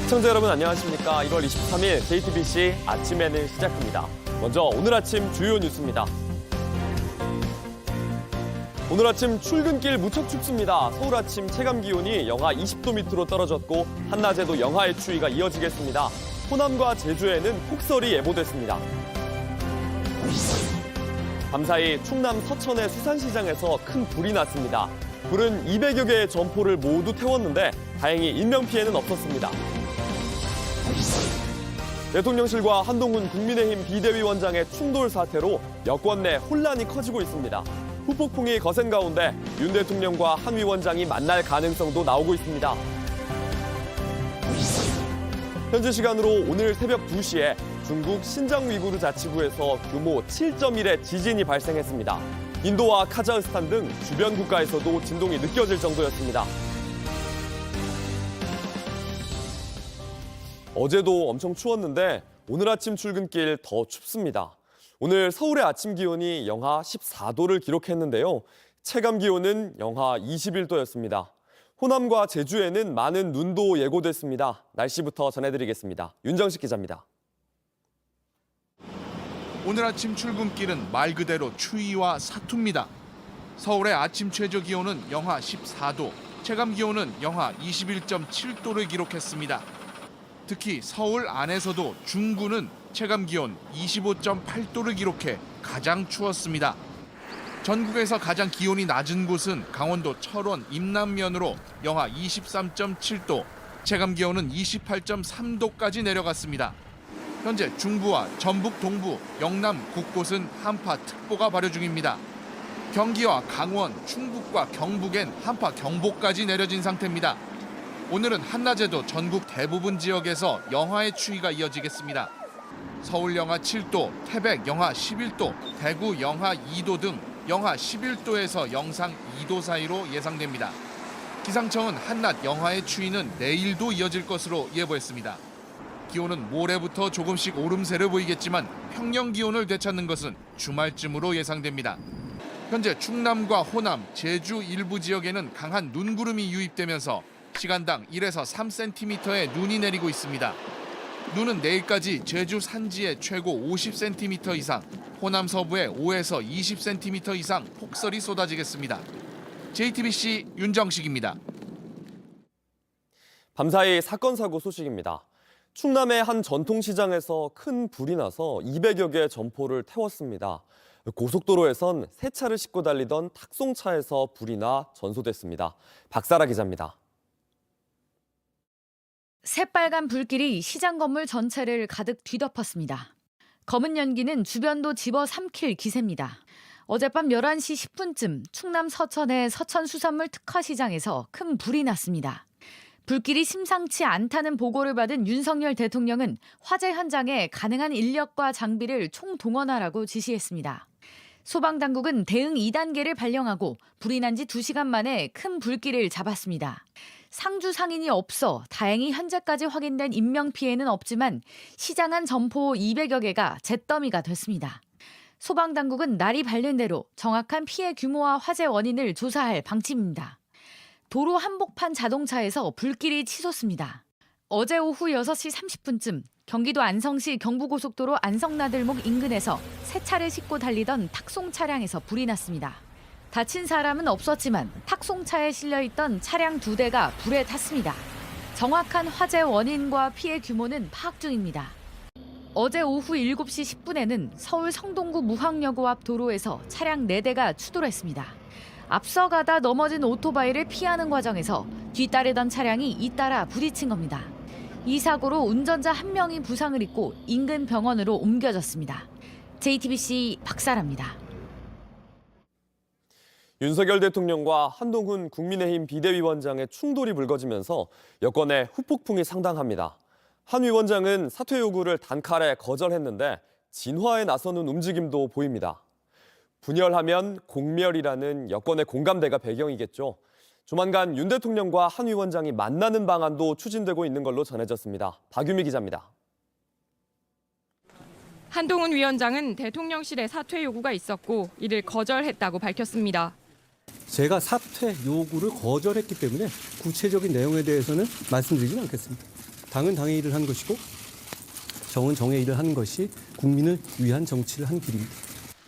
시청자 여러분 안녕하십니까. 1월 23일 JTBC 아침에는 시작합니다. 먼저 오늘 아침 주요 뉴스입니다. 오늘 아침 출근길 무척 춥습니다. 서울 아침 체감 기온이 영하 20도 밑으로 떨어졌고 한낮에도 영하의 추위가 이어지겠습니다. 호남과 제주에는 폭설이 예보됐습니다. 밤사이 충남 서천의 수산시장에서 큰 불이 났습니다. 불은 200여 개의 점포를 모두 태웠는데 다행히 인명피해는 없었습니다. 대통령실과 한동훈 국민의힘 비대위원장의 충돌 사태로 여권 내 혼란이 커지고 있습니다. 후폭풍이 거센 가운데 윤 대통령과 한 위원장이 만날 가능성도 나오고 있습니다. 현지 시간으로 오늘 새벽 2시에 중국 신장 위구르 자치구에서 규모 7.1의 지진이 발생했습니다. 인도와 카자흐스탄 등 주변 국가에서도 진동이 느껴질 정도였습니다. 어제도 엄청 추웠는데 오늘 아침 출근길 더 춥습니다. 오늘 서울의 아침 기온이 영하 14도를 기록했는데요. 체감 기온은 영하 21도였습니다. 호남과 제주에는 많은 눈도 예고됐습니다. 날씨부터 전해드리겠습니다. 윤정식 기자입니다. 오늘 아침 출근길은 말 그대로 추위와 사투입니다. 서울의 아침 최저 기온은 영하 14도, 체감 기온은 영하 21.7도를 기록했습니다. 특히 서울 안에서도 중구는 체감 기온 25.8도를 기록해 가장 추웠습니다. 전국에서 가장 기온이 낮은 곳은 강원도 철원 임남면으로 영하 23.7도, 체감 기온은 28.3도까지 내려갔습니다. 현재 중부와 전북 동부, 영남 곳곳은 한파특보가 발효 중입니다. 경기와 강원, 충북과 경북엔 한파경보까지 내려진 상태입니다. 오늘은 한낮에도 전국 대부분 지역에서 영하의 추위가 이어지겠습니다. 서울 영하 7도, 태백 영하 11도, 대구 영하 2도 등 영하 11도에서 영상 2도 사이로 예상됩니다. 기상청은 한낮 영하의 추위는 내일도 이어질 것으로 예보했습니다. 기온은 모레부터 조금씩 오름세를 보이겠지만 평년 기온을 되찾는 것은 주말쯤으로 예상됩니다. 현재 충남과 호남, 제주 일부 지역에는 강한 눈구름이 유입되면서 시간당 1에서 3cm의 눈이 내리고 있습니다. 눈은 내일까지 제주 산지에 최고 50cm 이상, 호남 서부에 5에서 20cm 이상 폭설이 쏟아지겠습니다. JTBC 윤정식입니다. 밤사이 사건 사고 소식입니다. 충남의 한 전통시장에서 큰 불이 나서 200여 개의 점포를 태웠습니다. 고속도로에선 새 차를 싣고 달리던 탁송차에서 불이 나 전소됐습니다. 박사라 기자입니다. 새빨간 불길이 시장 건물 전체를 가득 뒤덮었습니다. 검은 연기는 주변도 집어삼킬 기세입니다. 어젯밤 11시 10분쯤 충남 서천의 서천수산물 특화시장에서 큰 불이 났습니다. 불길이 심상치 않다는 보고를 받은 윤석열 대통령은 화재 현장에 가능한 인력과 장비를 총동원하라고 지시했습니다. 소방당국은 대응 2단계를 발령하고 불이 난 지 2시간 만에 큰 불길을 잡았습니다. 상주 상인이 없어 다행히 현재까지 확인된 인명피해는 없지만 시장 안 점포 200여 개가 잿더미가 됐습니다. 소방당국은 날이 밝는 대로 정확한 피해 규모와 화재 원인을 조사할 방침입니다. 도로 한복판 자동차에서 불길이 치솟습니다. 어제 오후 6시 30분쯤 경기도 안성시 경부고속도로 안성나들목 인근에서 새 차를 싣고 달리던 탁송 차량에서 불이 났습니다. 다친 사람은 없었지만 탁송차에 실려있던 차량 2대가 불에 탔습니다. 정확한 화재 원인과 피해 규모는 파악 중입니다. 어제 오후 7시 10분에는 서울 성동구 무학여고 앞 도로에서 차량 4대가 추돌했습니다. 앞서가다 넘어진 오토바이를 피하는 과정에서 뒤따르던 차량이 잇따라 부딪힌 겁니다. 이 사고로 운전자 1명이 부상을 입고 인근 병원으로 옮겨졌습니다. JTBC 박사라입니다. 윤석열 대통령과 한동훈 국민의힘 비대위원장의 충돌이 불거지면서 여권의 후폭풍이 상당합니다. 한 위원장은 사퇴 요구를 단칼에 거절했는데 진화에 나서는 움직임도 보입니다. 분열하면 공멸이라는 여권의 공감대가 배경이겠죠. 조만간 윤 대통령과 한 위원장이 만나는 방안도 추진되고 있는 걸로 전해졌습니다. 박유미 기자입니다. 한동훈 위원장은 대통령실에 사퇴 요구가 있었고 이를 거절했다고 밝혔습니다. 제가 사퇴 요구를 거절했기 때문에 구체적인 내용에 대해서는 말씀드리진 않겠습니다. 당은 당의 일을 한 것이고 정은 정의 일을 하는 것이 국민을 위한 정치를 한 길입니다.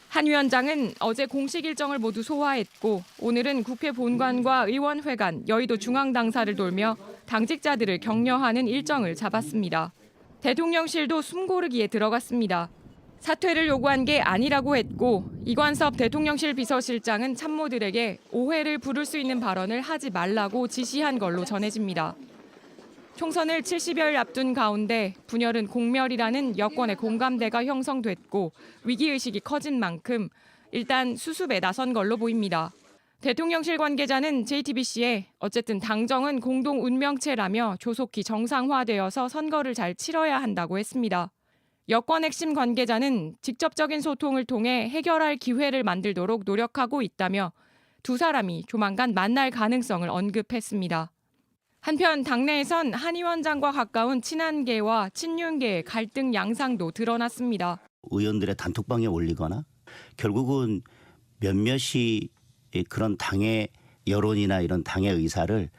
한 위원장은 어제 공식 일정을 모두 소화했고 오늘은 국회 본관과 의원회관, 여의도 중앙당사를 돌며 당직자들을 격려하는 일정을 잡았습니다. 대통령실도 숨고르기에 들어갔습니다. 사퇴를 요구한 게 아니라고 했고 이관섭 대통령실 비서실장은 참모들에게 오해를 부를 수 있는 발언을 하지 말라고 지시한 걸로 전해집니다. 총선을 70여일 앞둔 가운데 분열은 공멸이라는 여권의 공감대가 형성됐고 위기의식이 커진 만큼 일단 수습에 나선 걸로 보입니다. 대통령실 관계자는 JTBC에 어쨌든 당정은 공동 운명체라며 조속히 정상화되어서 선거를 잘 치러야 한다고 했습니다. 여권 핵심 관계자는 직접적인 소통을 통해 해결할 기회를 만들도록 노력하고 있다며 두 사람이 조만간 만날 가능성을 언급했습니다. 한편 당내에선 한 위원장과 가까운 친한계와 친윤계의 갈등 양상도 드러났습니다. 의원들의 단톡방에 올리거나 결국은 몇몇이 그런 당의 여론이나 이런 당의 의사를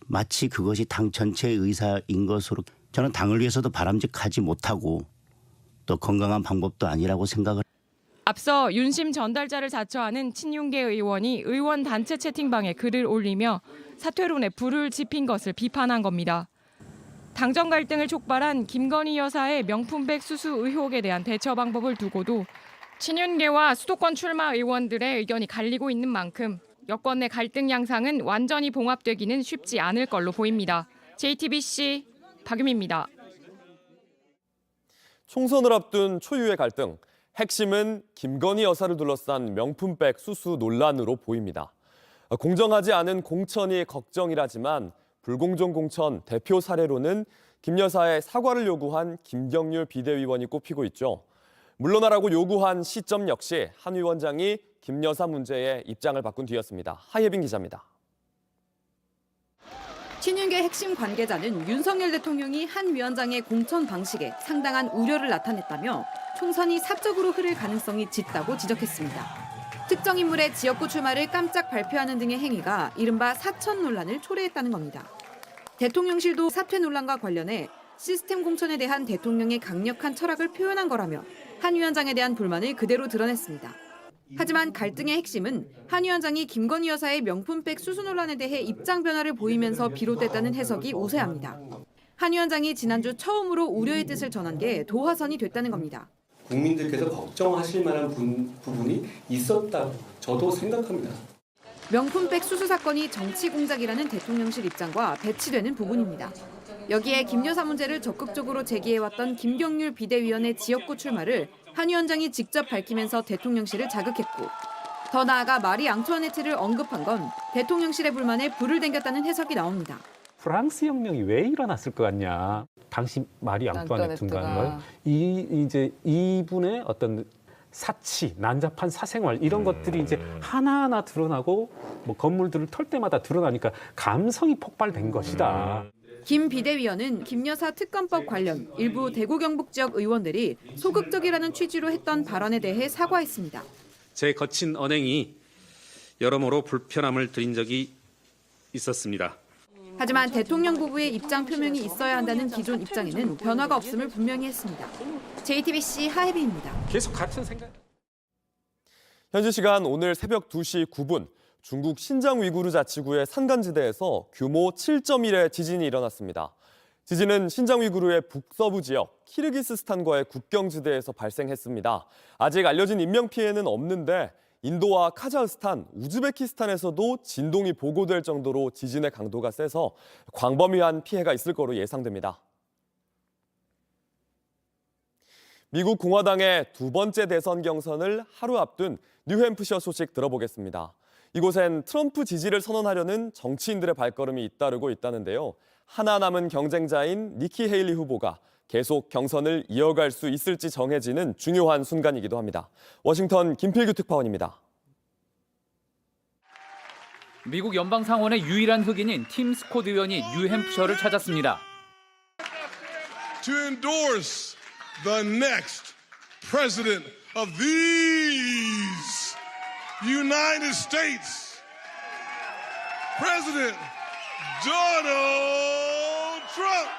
마치 그것이 당 전체의 의사인 것으로 저는 당을 위해서도 바람직하지 못하고 또 건강한 방법도 아니라고 생각을. 앞서 윤심 전달자를 자처하는 친윤계 의원이 의원 단체 채팅방에 글을 올리며 사퇴론에 불을 지핀 것을 비판한 겁니다. 당정 갈등을 촉발한 김건희 여사의 명품백 수수 의혹에 대한 대처 방법을 두고도 친윤계와 수도권 출마 의원들의 의견이 갈리고 있는 만큼 여권 내 갈등 양상은 완전히 봉합되기는 쉽지 않을 걸로 보입니다. JTBC 박유미입니다. 총선을 앞둔 초유의 갈등. 핵심은 김건희 여사를 둘러싼 명품백 수수 논란으로 보입니다. 공정하지 않은 공천이 걱정이라지만 불공정 공천 대표 사례로는 김 여사의 사과를 요구한 김경률 비대위원이 꼽히고 있죠. 물러나라고 요구한 시점 역시 한 위원장이 김 여사 문제에 입장을 바꾼 뒤였습니다. 하예빈 기자입니다. 친윤계 핵심 관계자는 윤석열 대통령이 한 위원장의 공천 방식에 상당한 우려를 나타냈다며 총선이 사적으로 흐를 가능성이 짙다고 지적했습니다. 특정 인물의 지역구 출마를 깜짝 발표하는 등의 행위가 이른바 사천 논란을 초래했다는 겁니다. 대통령실도 사퇴 논란과 관련해 시스템 공천에 대한 대통령의 강력한 철학을 표현한 거라며 한 위원장에 대한 불만을 그대로 드러냈습니다. 하지만 갈등의 핵심은 한 위원장이 김건희 여사의 명품백 수수 논란에 대해 입장 변화를 보이면서 비롯됐다는 해석이 우세합니다. 한 위원장이 지난주 처음으로 우려의 뜻을 전한 게 도화선이 됐다는 겁니다. 국민들께서 걱정하실 만한 부분이 있었다고 저도 생각합니다. 명품백 수수 사건이 정치 공작이라는 대통령실 입장과 배치되는 부분입니다. 여기에 김 여사 문제를 적극적으로 제기해왔던 김경률 비대위원의 지역구 출마를 한 위원장이 직접 밝히면서 대통령실을 자극했고 더 나아가 마리 앙투아네트를 언급한 건 대통령실의 불만에 불을 댕겼다는 해석이 나옵니다. 프랑스 혁명이 왜 일어났을 것 같냐? 당시 마리 앙투아네트인가요? 이분의 어떤 사치, 난잡한 사생활 이런 것들이 이제 하나하나 드러나고 뭐 건물들을 털 때마다 드러나니까 감성이 폭발된 것이다. 김 비대위원은 김 여사 특검법 관련 일부 대구 경북 지역 의원들이 소극적이라는 취지로 했던 발언에 대해 사과했습니다. 제 거친 언행이 여러모로 불편함을 드린 적이 있었습니다. 하지만 대통령 부부의 입장 표명이 있어야 한다는 기존 입장에는 변화가 없음을 분명히 했습니다. JTBC 하혜빈입니다. 계속 같은 생각. 현지 시간 오늘 새벽 2시 9분 중국 신장 위구르 자치구의 산간지대에서 규모 7.1의 지진이 일어났습니다. 지진은 신장 위구르의 북서부 지역 키르기스스탄과의 국경지대에서 발생했습니다. 아직 알려진 인명피해는 없는데 인도와 카자흐스탄, 우즈베키스탄에서도 진동이 보고될 정도로 지진의 강도가 세서 광범위한 피해가 있을 거로 예상됩니다. 미국 공화당의 두 번째 대선 경선을 하루 앞둔 뉴햄프셔 소식 들어보겠습니다. 이곳엔 트럼프 지지를 선언하려는 정치인들의 발걸음이 잇따르고 있다는데요. 하나 남은 경쟁자인 니키 헤일리 후보가 계속 경선을 이어갈 수 있을지 정해지는 중요한 순간이기도 합니다. 워싱턴 김필규 특파원입니다. 미국 연방상원의 유일한 흑인인 팀 스콧 의원이 뉴햄프셔를 찾았습니다. To endorse the next president of these United States, President Donald Trump.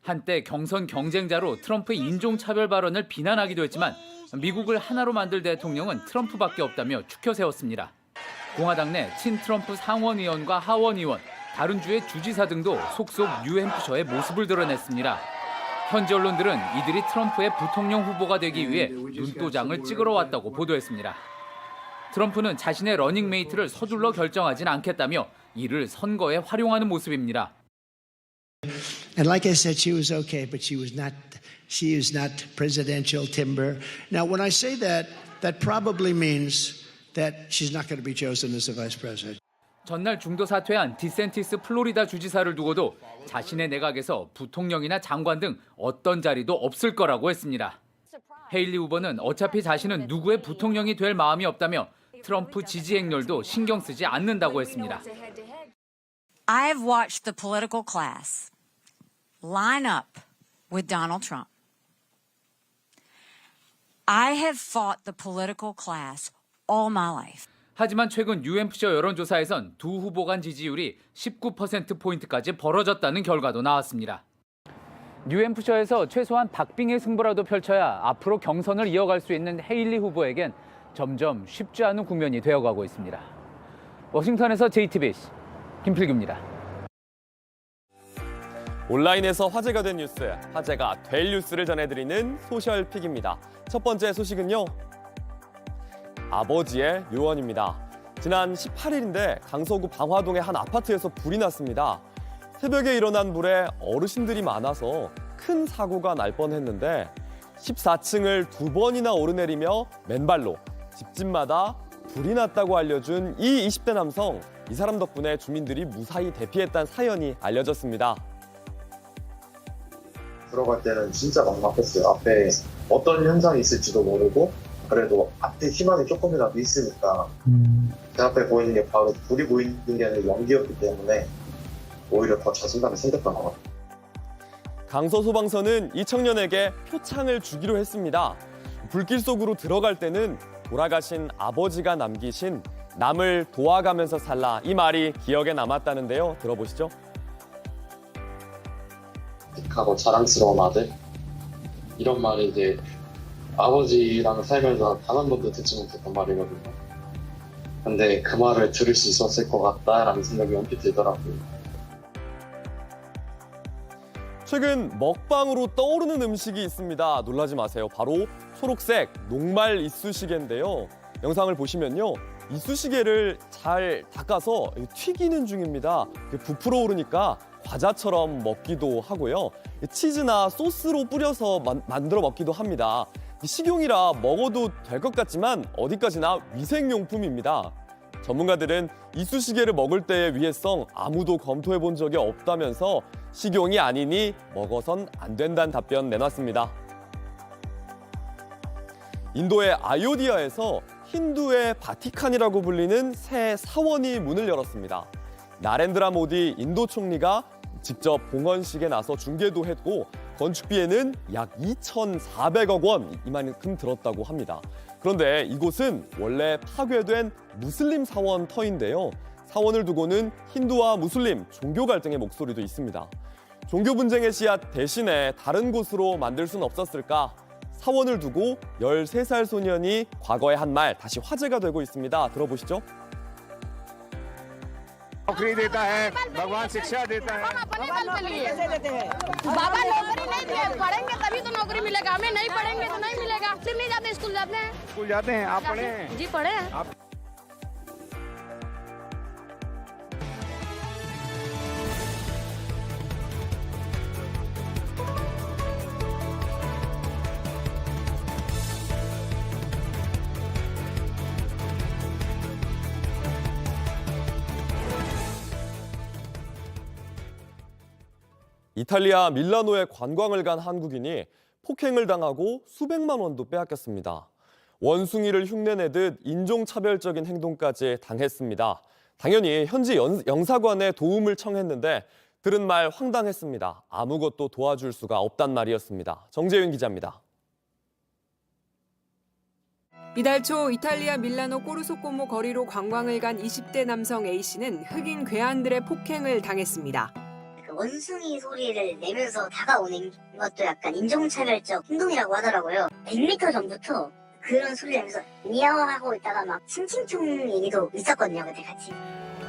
한때 경선 경쟁자로 트럼프의 인종차별 발언을 비난하기도 했지만 미국을 하나로 만들 대통령은 트럼프밖에 없다며 추켜 세웠습니다. 공화당 내 친트럼프 상원의원과 하원의원, 다른 주의 주지사 등도 속속 뉴햄프셔의 모습을 드러냈습니다. 현지 언론들은 이들이 트럼프의 부통령 후보가 되기 위해 눈도장을 찍으러 왔다고 보도했습니다. 트럼프는 자신의 러닝메이트를 서둘러 결정하진 않겠다며 이를 선거에 활용하는 모습입니다. And like I said, she was okay, but she is not presidential timber. Now, when I say that, that probably means that she's not going to be chosen as the vice president. 전날 중도 사퇴한 디센티스 플로리다 주지사를 두고도 자신의 내각에서 부통령이나 장관 등 어떤 자리도 없을 거라고 했습니다. 헤일리 후보는 어차피 자신은 누구의 부통령이 될 마음이 없다며 트럼프 지지 행렬도 신경 쓰지 않는다고 했습니다. I have watched the political class line up with Donald Trump. I have fought the political class all my life. 하지만 최근 뉴햄프셔 여론조사에선 두 후보 간 지지율이 19%포인트까지 벌어졌다는 결과도 나왔습니다. 뉴햄프셔에서 최소한 박빙의 승부라도 펼쳐야 앞으로 경선을 이어갈 수 있는 헤일리 후보에겐 점점 쉽지 않은 국면이 되어가고 있습니다. 워싱턴에서 JTBC 김필규입니다. 온라인에서 화제가 된 뉴스, 화제가 될 뉴스를 전해드리는 소셜픽입니다. 첫 번째 소식은요. 아버지의 요원입니다. 지난 18일인데 강서구 방화동의 한 아파트에서 불이 났습니다. 새벽에 일어난 불에 어르신들이 많아서 큰 사고가 날 뻔했는데 14층을 2번이나 오르내리며 맨발로 집집마다 불이 났다고 알려준 이 20대 남성. 이 사람 덕분에 주민들이 무사히 대피했다는 사연이 알려졌습니다. 들어갈 때는 진짜 막막했어요. 앞에 어떤 현상이 있을지도 모르고 그래도 앞에 희망이 조금이라도 있으니까 제 앞에 보이는 게 바로 불이 보이는 게 아니라 연기였기 때문에 오히려 더 자신감이 생겼던 것 같아요. 강서소방서는 이 청년에게 표창을 주기로 했습니다. 불길 속으로 들어갈 때는 돌아가신 아버지가 남기신 남을 도와가면서 살라 이 말이 기억에 남았다는데요. 들어보시죠. 하고 자랑스러운 아들 이런 말이 이제 아버지랑 살면서 단 한 번도 듣지 못했던 말이거든요. 근데 그 말을 들을 수 있었을 것 같다라는 생각이 언뜻 들더라고요. 최근 먹방으로 떠오르는 음식이 있습니다. 놀라지 마세요. 바로 초록색 녹말 이쑤시개인데요. 영상을 보시면요. 이쑤시개를 잘 닦아서 튀기는 중입니다. 부풀어 오르니까 과자처럼 먹기도 하고요. 치즈나 소스로 뿌려서 만들어 먹기도 합니다. 식용이라 먹어도 될 것 같지만 어디까지나 위생용품입니다. 전문가들은 이쑤시개를 먹을 때의 위해성 아무도 검토해 본 적이 없다면서 식용이 아니니 먹어선 안 된다는 답변 내놨습니다. 인도의 아요디아에서 힌두의 바티칸이라고 불리는 새 사원이 문을 열었습니다. 나렌드라 모디 인도 총리가 직접 봉헌식에 나서 중계도 했고 건축비에는 약 2,400억 원 이만큼 들었다고 합니다. 그런데 이곳은 원래 파괴된 무슬림 사원터인데요. 사원을 두고는 힌두와 무슬림 종교 갈등의 목소리도 있습니다. 종교 분쟁의 씨앗 대신에 다른 곳으로 만들 수는 없었을까? 사원을 두고 13살 소년이 과거의 한 말 다시 화제가 되고 있습니다. 들어보시죠. नौकरी देता है भगवान शिक्षा देता है बाबा नौकरी नहीं दे पढ़ेंगे तभी तो नौकरी मिलेगा हमें नहीं पढ़ेंगे तो नहीं मिलेगा फिर नहीं जाते स्कूल जाते हैं आप पढ़े हैं जी पढ़े हैं 이탈리아 밀라노에 관광을 간 한국인이 폭행을 당하고 수백만 원도 빼앗겼습니다. 원숭이를 흉내내듯 인종차별적인 행동까지 당했습니다. 당연히 현지 영사관에 도움을 청했는데 들은 말 황당했습니다. 아무것도 도와줄 수가 없단 말이었습니다. 정재윤 기자입니다. 이달 초 이탈리아 밀라노 꼬르소꼬모 거리로 관광을 간 20대 남성 A씨는 흑인 괴한들의 폭행을 당했습니다. 원숭이 소리를 내면서 다가오는 것도 약간 인종차별적 행동이라고 하더라고요. 100m 전부터 그런 소리를 하면서 미야하고 있다가 막 칭칭충 얘기도 있었거든요. 그때 같이.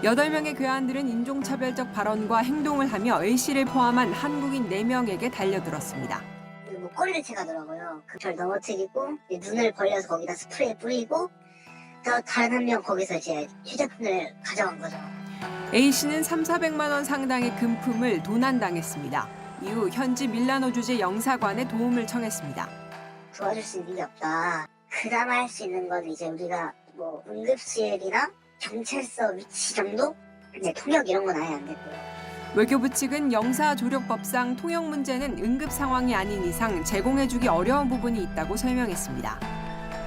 8명의 괴한들은 인종차별적 발언과 행동을 하며 A씨를 포함한 한국인 4명에게 달려들었습니다. 목걸이를 채가더라고요. 그 별 넘어뜨리고 눈을 벌려서 거기다 스프레이 뿌리고 또 다른 한 명 거기서 이제 휴대폰을 가져간 거죠. A씨는 3,400만 원 상당의 금품을 도난당했습니다. 이후 현지 밀라노 주재 영사관에 도움을 청했습니다. 도와줄 수 있는 게 없다. 그나마 할 수 있는 건 이제 우리가 뭐 응급실이나 경찰서 위치 정도? 이제 통역 이런 건 아예 안 됐고요. 외교부 측은 영사조력법상 통역 문제는 응급 상황이 아닌 이상 제공해주기 어려운 부분이 있다고 설명했습니다.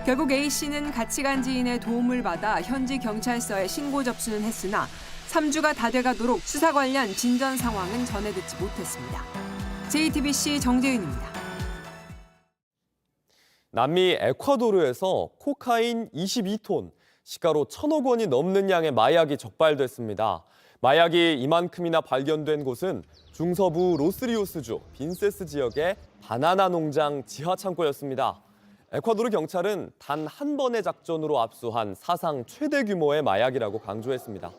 결국 A씨는 같이 간 지인의 도움을 받아 현지 경찰서에 신고 접수는 했으나 3주가 다 돼가도록 수사 관련 진전 상황은 전해 듣지 못했습니다. JTBC 정재윤입니다. 남미 에콰도르에서 코카인 22톤, 시가로 1,000억 원이 넘는 양의 마약이 적발됐습니다. 마약이 이만큼이나 발견된 곳은 중서부 로스리오스주 빈세스 지역의 바나나 농장 지하 창고였습니다. 에콰도르 경찰은 단 한 번의 작전으로 압수한 사상 최대 규모의 마약이라고 강조했습니다.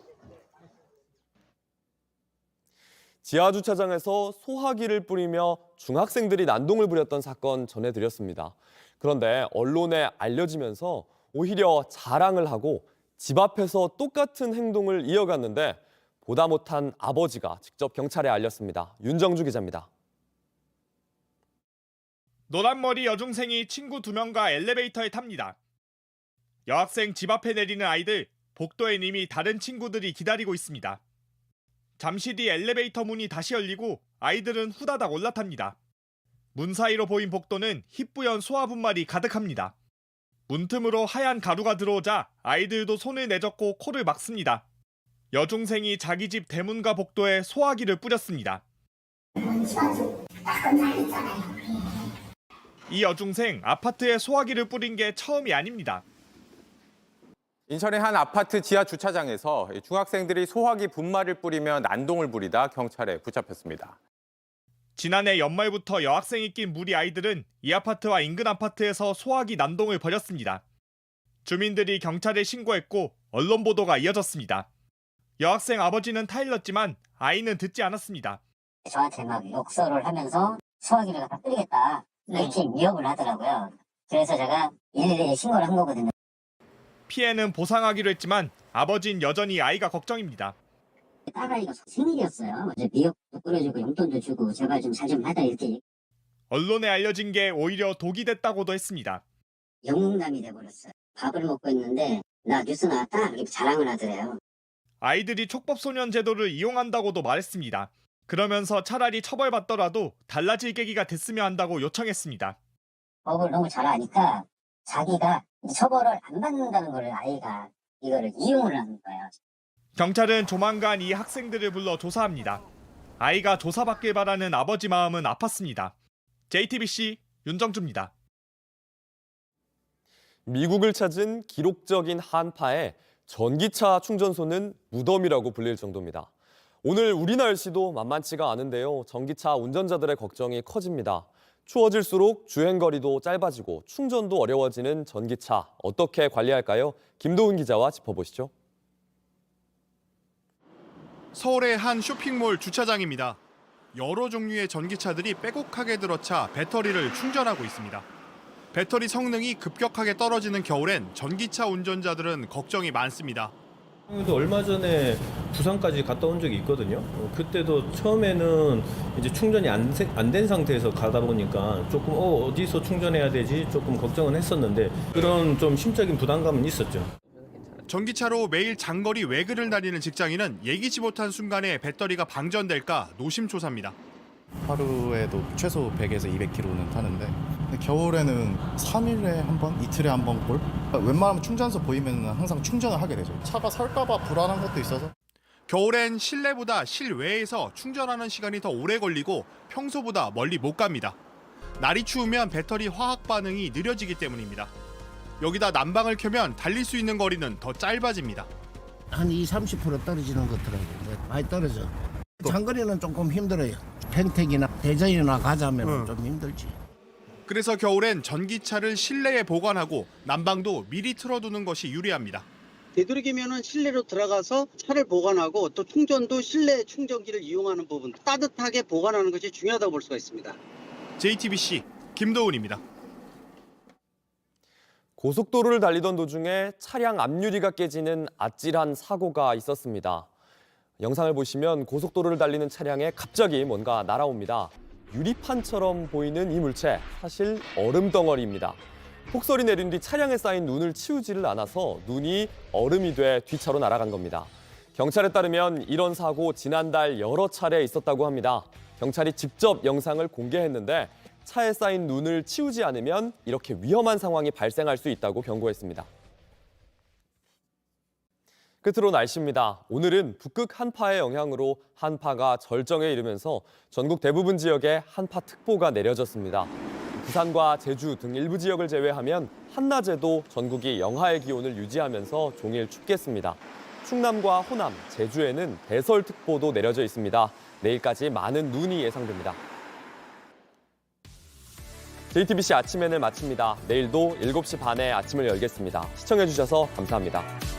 지하 주차장에서 소화기를 뿌리며 중학생들이 난동을 부렸던 사건 전해드렸습니다. 그런데 언론에 알려지면서 오히려 자랑을 하고 집 앞에서 똑같은 행동을 이어갔는데 보다 못한 아버지가 직접 경찰에 알렸습니다. 윤정주 기자입니다. 노란머리 여중생이 친구 2명과 엘리베이터에 탑니다. 여학생 집 앞에 내리는 아이들, 복도엔 이미 다른 친구들이 기다리고 있습니다. 잠시 뒤 엘리베이터 문이 다시 열리고 아이들은 후다닥 올라탑니다. 문 사이로 보인 복도는 희뿌연 소화 분말이 가득합니다. 문틈으로 하얀 가루가 들어오자 아이들도 손을 내젓고 코를 막습니다. 여중생이 자기 집 대문과 복도에 소화기를 뿌렸습니다. 이 여중생 아파트에 소화기를 뿌린 게 처음이 아닙니다. 인천의 한 아파트 지하 주차장에서 중학생들이 소화기 분말을 뿌리며 난동을 부리다 경찰에 붙잡혔습니다. 지난해 연말부터 여학생이 낀 무리 아이들은 이 아파트와 인근 아파트에서 소화기 난동을 벌였습니다. 주민들이 경찰에 신고했고 언론 보도가 이어졌습니다. 여학생 아버지는 타일렀지만 아이는 듣지 않았습니다. 저한테 막 욕설을 하면서 소화기를 갖다 뿌리겠다 이렇게 위협을 하더라고요. 그래서 제가 112에 신고를 한 거거든요. 피해는 보상하기로 했지만 아버지는 여전히 아이가 걱정입니다. 딸아이가 생일이었어요. 어제 미역도 뿌려주고 용돈도 주고 제발 좀 잘 좀 하다 이렇게. 언론에 알려진 게 오히려 독이 됐다고도 했습니다. 영웅담이 돼버렸어요. 밥을 먹고 있는데 나 뉴스 나왔다 이렇게 자랑을 하더래요. 아이들이 촉법소년 제도를 이용한다고도 말했습니다. 그러면서 차라리 처벌받더라도 달라질 계기가 됐으면 한다고 요청했습니다. 법을 너무 잘 아니까 자기가 처벌을 안 받는다는 걸 아이가 이거를 이용을 하는 거예요. 경찰은 조만간 이 학생들을 불러 조사합니다. 아이가 조사받길 바라는 아버지 마음은 아팠습니다. JTBC 윤정주입니다. 미국을 찾은 기록적인 한파에 전기차 충전소는 무덤이라고 불릴 정도입니다. 오늘 우리 날씨도 만만치가 않은데요. 전기차 운전자들의 걱정이 커집니다. 추워질수록 주행거리도 짧아지고 충전도 어려워지는 전기차. 어떻게 관리할까요? 김도훈 기자와 짚어보시죠. 서울의 한 쇼핑몰 주차장입니다. 여러 종류의 전기차들이 빼곡하게 들어차 배터리를 충전하고 있습니다. 배터리 성능이 급격하게 떨어지는 겨울엔 전기차 운전자들은 걱정이 많습니다. 얼마 전에 부산까지 갔다 온 적이 있거든요. 그때도 처음에는 이제 충전이 안 된 상태에서 가다 보니까 조금 어디서 충전해야 되지 조금 걱정은 했었는데 그런 좀 심적인 부담감은 있었죠. 전기차로 매일 장거리 외근을 다니는 직장인은 예기치 못한 순간에 배터리가 방전될까 노심초사입니다. 하루에도 최소 100에서 200km는 타는데 겨울에는 3일에 한 번, 이틀에 한 번 꼴? 웬만하면 충전소 보이면 항상 충전을 하게 되죠. 차가 설까 봐 불안한 것도 있어서. 겨울엔 실내보다 실외에서 충전하는 시간이 더 오래 걸리고 평소보다 멀리 못 갑니다. 날이 추우면 배터리 화학 반응이 느려지기 때문입니다. 여기다 난방을 켜면 달릴 수 있는 거리는 더 짧아집니다. 한 20-30% 떨어지는 것 같더라고요. 많이 떨어져. 장거리는 조금 힘들어요. 평택이나 대전이나 가자면 좀 힘들지. 그래서 겨울엔 전기차를 실내에 보관하고 난방도 미리 틀어두는 것이 유리합니다. 되도록이면은 실내로 들어가서 차를 보관하고 또 충전도 실내 충전기를 이용하는 부분 따뜻하게 보관하는 것이 중요하다고 볼 수가 있습니다. JTBC 김도훈입니다. 고속도로를 달리던 도중에 차량 앞유리가 깨지는 아찔한 사고가 있었습니다. 영상을 보시면 고속도로를 달리는 차량에 갑자기 뭔가 날아옵니다. 유리판처럼 보이는 이 물체, 사실 얼음 덩어리입니다. 폭설이 내린 뒤 차량에 쌓인 눈을 치우지를 않아서 눈이 얼음이 돼 뒤차로 날아간 겁니다. 경찰에 따르면 이런 사고 지난달 여러 차례 있었다고 합니다. 경찰이 직접 영상을 공개했는데 차에 쌓인 눈을 치우지 않으면 이렇게 위험한 상황이 발생할 수 있다고 경고했습니다. 끝으로 날씨입니다. 오늘은 북극 한파의 영향으로 한파가 절정에 이르면서 전국 대부분 지역에 한파특보가 내려졌습니다. 부산과 제주 등 일부 지역을 제외하면 한낮에도 전국이 영하의 기온을 유지하면서 종일 춥겠습니다. 충남과 호남, 제주에는 대설특보도 내려져 있습니다. 내일까지 많은 눈이 예상됩니다. JTBC 아침엔을 마칩니다. 내일도 7시 반에 아침을 열겠습니다. 시청해주셔서 감사합니다.